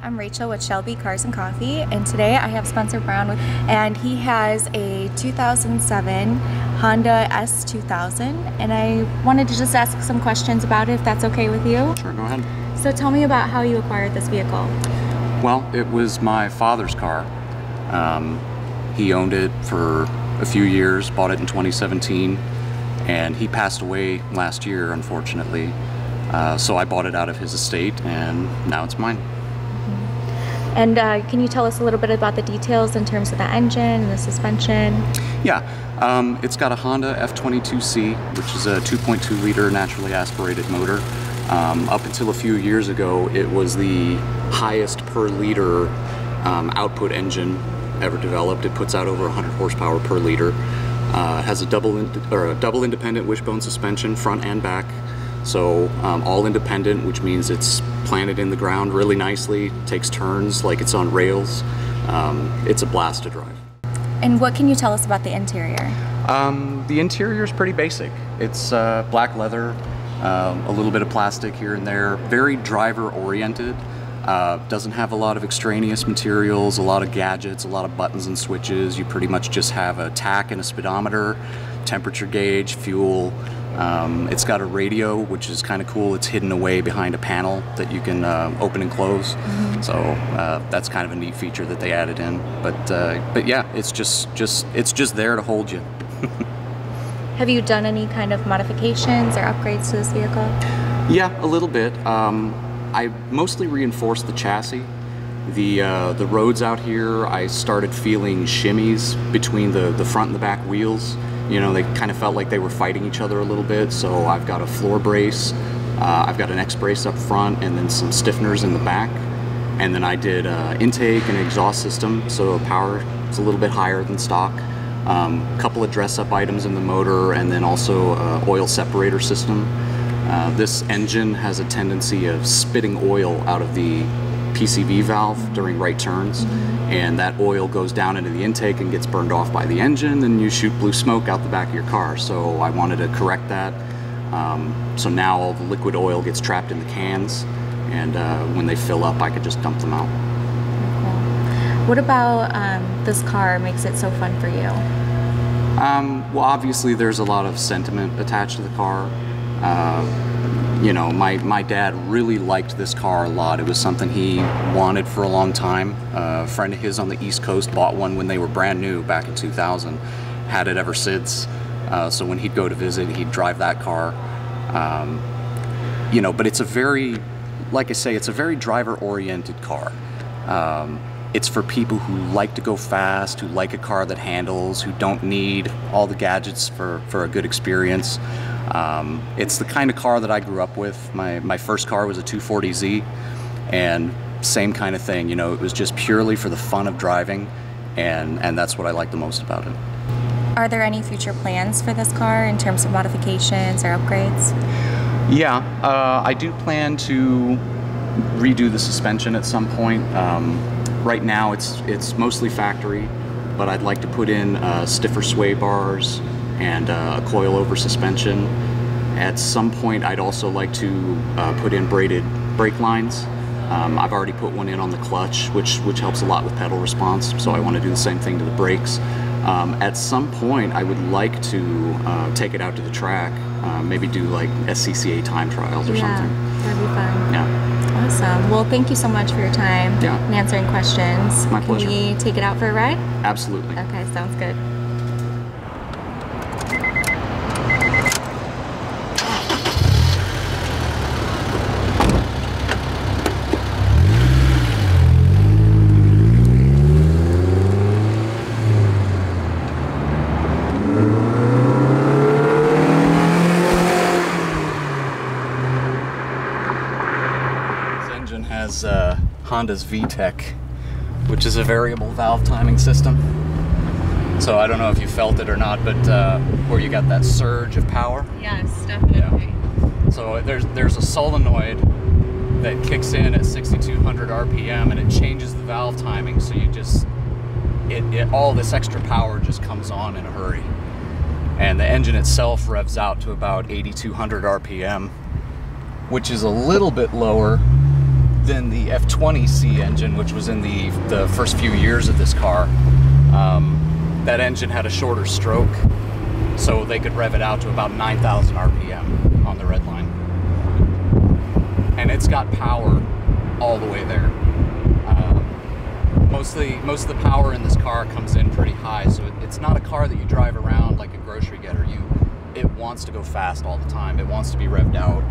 I'm Rachel with Shelby Cars and Coffee, and today I have Spencer Brown with, and he has a 2007 Honda S2000, and I wanted to just ask some questions about it, if that's okay with you. Sure, go ahead. So tell me about how you acquired this vehicle. Well, it was my father's car. He owned it for a few years, bought it in 2017, and he passed away last year, unfortunately. So I bought it out of his estate, and now it's mine. And can you tell us a little bit about the details in terms of the engine and the suspension? Yeah, it's got a Honda F22C, which is a 2.2 liter naturally aspirated motor. Up until a few years ago, it was the highest per liter output engine ever developed. It puts out over 100 horsepower per liter. Has a double independent wishbone suspension, front and back. So all independent, which means it's planted in the ground really nicely, takes turns like it's on rails. It's a blast to drive. And what can you tell us about the interior? The interior is pretty basic. It's black leather, a little bit of plastic here and there, very driver oriented. Doesn't have a lot of extraneous materials, a lot of gadgets, a lot of buttons and switches. You pretty much just have a tach and a speedometer, temperature gauge, fuel. It's got a radio, which is kind of cool. It's hidden away behind a panel that you can open and close. So that's kind of a neat feature that they added in. But yeah, it's just there to hold you. Have you done any kind of modifications or upgrades to this vehicle? Yeah, a little bit. I mostly reinforced the chassis. The roads out here, I started feeling shimmies between the front and the back wheels. You know, they kind of felt like they were fighting each other a little bit, so I've got a floor brace, I've got an X brace up front, and then some stiffeners in the back. And then I did intake and exhaust system, so power is a little bit higher than stock. A couple of dress-up items in the motor, and then also oil separator system. This engine has a tendency of spitting oil out of the PCV valve during right turns, and that oil goes down into the intake and gets burned off by the engine, and you shoot blue smoke out the back of your car. So I wanted to correct that. So now all the liquid oil gets trapped in the cans, and when they fill up, I could just dump them out. Cool. What about this car makes it so fun for you? Well, obviously there's a lot of sentiment attached to the car. You know, my dad really liked this car a lot. It was something he wanted for a long time. A friend of his on the East Coast bought one when they were brand new back in 2000. Had it ever since. So when he'd go to visit, he'd drive that car. You know, but it's a very, like I say, it's a very driver-oriented car. It's for people who like to go fast, who like a car that handles, who don't need all the gadgets for a good experience. It's the kind of car that I grew up with. My first car was a 240Z, and same kind of thing, you know, it was just purely for the fun of driving, and that's what I like the most about it. Are there any future plans for this car in terms of modifications or upgrades? Yeah, I do plan to redo the suspension at some point. Right now it's mostly factory, but I'd like to put in stiffer sway bars and a coil-over suspension. At some point, I'd also like to put in braided brake lines. I've already put one in on the clutch, which helps a lot with pedal response, so I want to do the same thing to the brakes. At some point, I would like to take it out to the track, maybe do like SCCA time trials or something. Yeah, that'd be fun. Yeah. Awesome. Well, thank you so much for your time and answering questions. My pleasure. Can we take it out for a ride? Absolutely. Okay, sounds good. Has Honda's VTEC, which is a variable valve timing system. So I don't know if you felt it or not, but where you got that surge of power. Yes, definitely. Yeah. So there's a solenoid that kicks in at 6,200 RPM, and it changes the valve timing. So you just all this extra power just comes on in a hurry, and the engine itself revs out to about 8,200 RPM, which is a little bit lower than the F20C engine, which was in the first few years of this car. That engine had a shorter stroke, so they could rev it out to about 9,000 RPM on the red line. And it's got power all the way there. Most of the power in this car comes in pretty high, so it's not a car that you drive around like a grocery getter. It wants to go fast all the time. It wants to be revved out.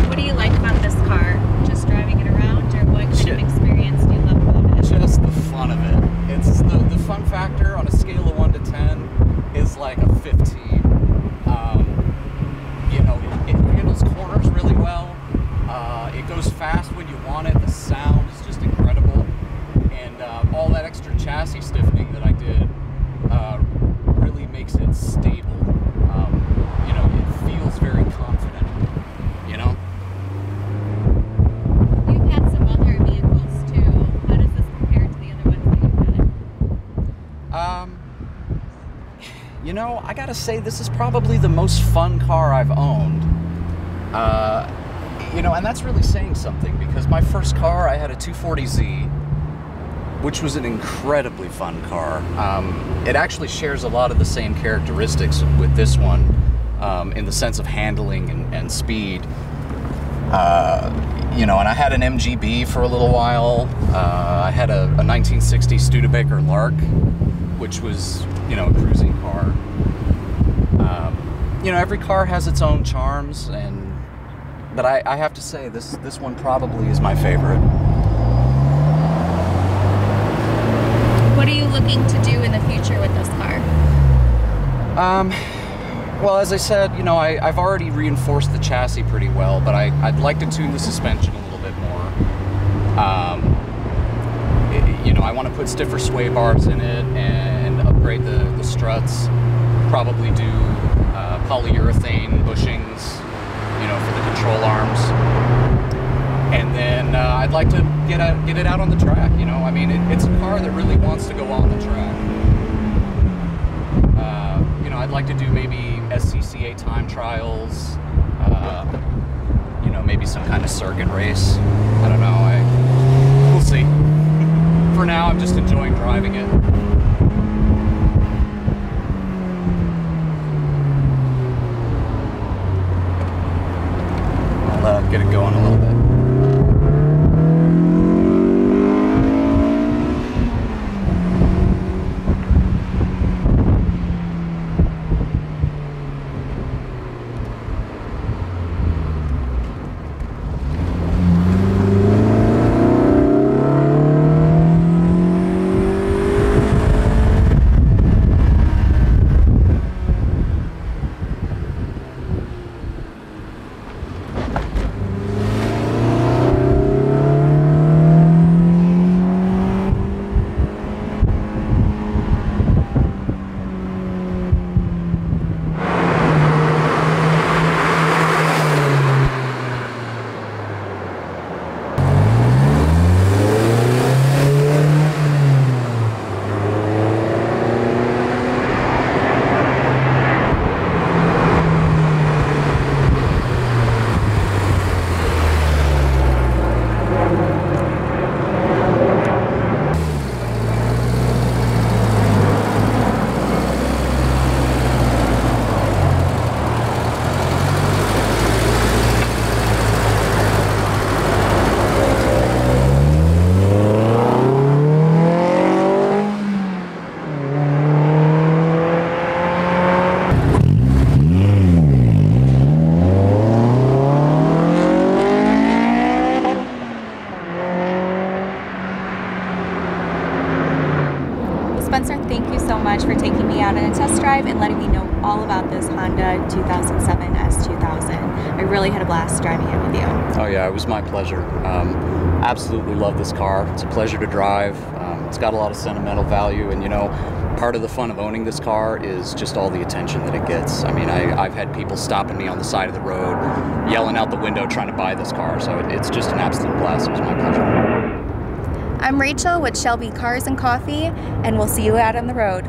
What do you like about this car? Just driving it around, or what kind of experience do you love about it? Just the fun of it. It's the fun factor on a scale of 1 to 10 is like a 15. You know, it handles corners really well. It goes fast when you want it. The sound is just incredible, and all that extra chassis stiffening that I did really makes it stable. You know, it feels very confident. You know. You've had some other vehicles too. How does this compare to the other ones that you've had? You know, I gotta say this is probably the most fun car I've owned. You know, and that's really saying something, because my first car, I had a 240Z, which was an incredibly fun car. It actually shares a lot of the same characteristics with this one, in the sense of handling and speed. You know, and I had an MGB for a little while. I had a 1960 Studebaker Lark, which was, you know, a cruising car. You know, every car has its own charms, but I have to say, this one probably is my favorite. What are you looking to do in the future with this car? Well, as I said, you know, I've already reinforced the chassis pretty well, but I'd like to tune the suspension a little bit more. You know, I want to put stiffer sway bars in it and upgrade the struts. Probably do polyurethane bushings, you know, for the control arms. And then I'd like to get it out on the track. You know, I mean, it's a car that really wants to go on the track. You know, I'd like to do maybe SCCA time trials. You know, maybe some kind of circuit race. I don't know. We'll see. For now, I'm just enjoying driving it. I'll get it going a little bit. Spencer, thank you so much for taking me out on a test drive and letting me know all about this Honda 2007 S2000. I really had a blast driving it with you. Oh yeah, it was my pleasure. Absolutely love this car. It's a pleasure to drive. It's got a lot of sentimental value, and you know, part of the fun of owning this car is just all the attention that it gets. I mean, I've had people stopping me on the side of the road, yelling out the window trying to buy this car, so it's just an absolute blast. It was my pleasure. I'm Rachel with Shelby Cars and Coffee, and we'll see you out on the road.